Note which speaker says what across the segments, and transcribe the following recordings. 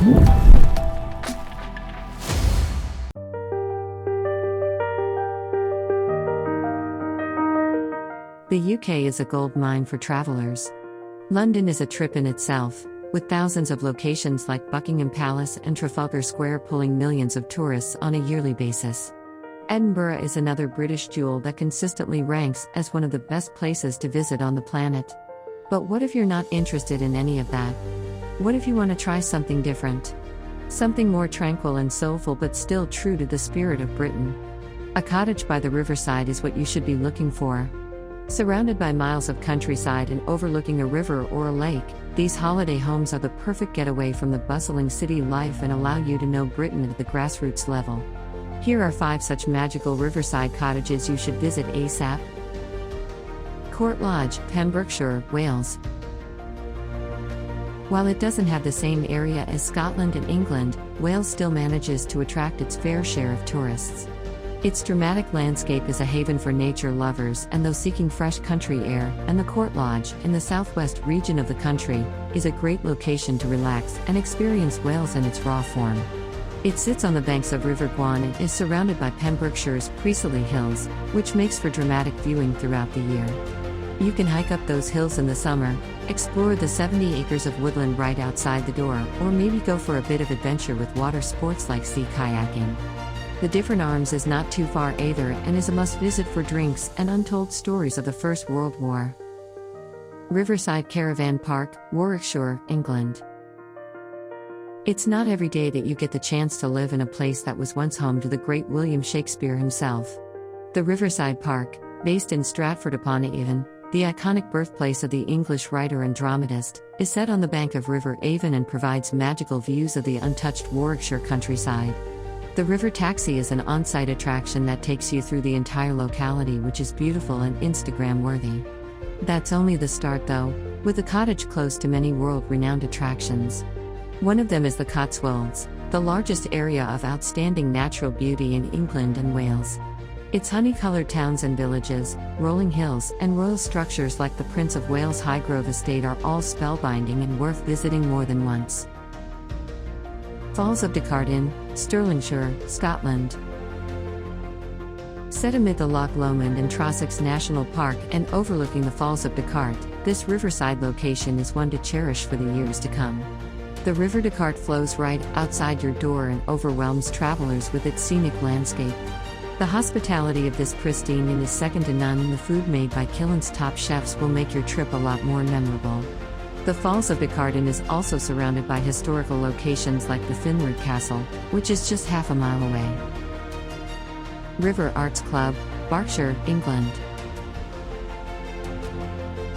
Speaker 1: The UK is a gold mine for travelers. London is a trip in itself, with thousands of locations like Buckingham Palace and Trafalgar Square pulling millions of tourists on a yearly basis. Edinburgh is another British jewel that consistently ranks as one of the best places to visit on the planet. But what if you're not interested in any of that? What if you want to try something different? Something more tranquil and soulful but still true to the spirit of Britain? A cottage by the riverside is what you should be looking for. Surrounded by miles of countryside and overlooking a river or a lake, these holiday homes are the perfect getaway from the bustling city life and allow you to know Britain at the grassroots level. Here are 5 such magical riverside cottages you should visit ASAP. Court Lodge, Pembrokeshire, Wales. While it doesn't have the same area as Scotland and England, Wales still manages to attract its fair share of tourists. Its dramatic landscape is a haven for nature lovers and those seeking fresh country air, and the Court Lodge, in the southwest region of the country, is a great location to relax and experience Wales in its raw form. It sits on the banks of River Gwan and is surrounded by Pembrokeshire's Priestley Hills, which makes for dramatic viewing throughout the year. You can hike up those hills in the summer, explore the 70 acres of woodland right outside the door, or maybe go for a bit of adventure with water sports like sea kayaking. The Different Arms is not too far either and is a must-visit for drinks and untold stories of the First World War. Riverside Caravan Park, Warwickshire, England. It's not every day that you get the chance to live in a place that was once home to the great William Shakespeare himself. The Riverside Park, based in Stratford-upon-Avon, the iconic birthplace of the English writer and dramatist, is set on the bank of River Avon and provides magical views of the untouched Warwickshire countryside. The River Taxi is an on-site attraction that takes you through the entire locality, which is beautiful and Instagram-worthy. That's only the start though, with the cottage close to many world-renowned attractions. One of them is the Cotswolds, the largest area of outstanding natural beauty in England and Wales. Its honey-colored towns and villages, rolling hills, and royal structures like the Prince of Wales Highgrove Estate are all spellbinding and worth visiting more than once. Falls of Descartes in Stirlingshire, Scotland. Set amid the Loch Lomond and Trossachs National Park and overlooking the Falls of Descartes, this riverside location is one to cherish for the years to come. The River Descartes flows right outside your door and overwhelms travelers with its scenic landscape. The hospitality of this pristine inn is second to none, and the food made by Killen's top chefs will make your trip a lot more memorable. The Falls of Descartes is also surrounded by historical locations like the Finward Castle, which is just half a mile away. River Arts Club, Berkshire, England.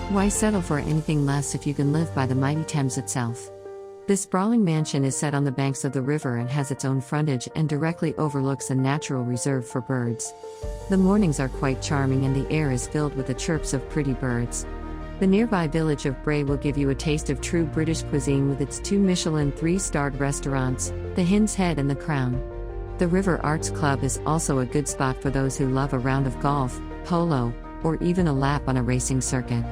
Speaker 1: Why settle for anything less if you can live by the mighty Thames itself? This sprawling mansion is set on the banks of the river and has its own frontage and directly overlooks a natural reserve for birds. The mornings are quite charming and the air is filled with the chirps of pretty birds. The nearby village of Bray will give you a taste of true British cuisine with its 2 Michelin 3-starred restaurants, the Hind's Head and the Crown. The River Arts Club is also a good spot for those who love a round of golf, polo, or even a lap on a racing circuit.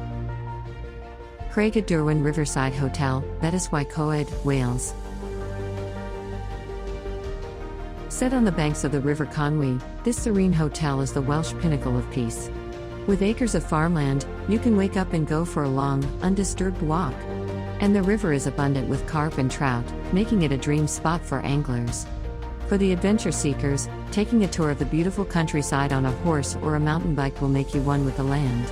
Speaker 1: Craigavon Riverside Hotel, betws-y-coed, Wales. Set on the banks of the River Conwy, this serene hotel is the Welsh pinnacle of peace. With acres of farmland, you can wake up and go for a long, undisturbed walk. And the river is abundant with carp and trout, making it a dream spot for anglers. For the adventure seekers, taking a tour of the beautiful countryside on a horse or a mountain bike will make you one with the land.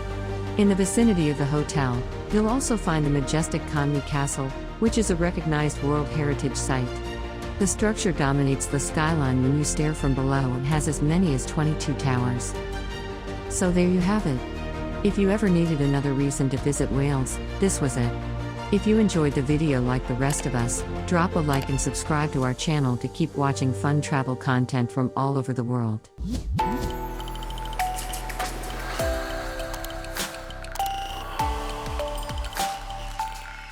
Speaker 1: In the vicinity of the hotel, you'll also find the majestic Conwy Castle, which is a recognized World Heritage Site. The structure dominates the skyline when you stare from below and has as many as 22 towers. So there you have it. If you ever needed another reason to visit Wales, this was it. If you enjoyed the video like the rest of us, drop a like and subscribe to our channel to keep watching fun travel content from all over the world.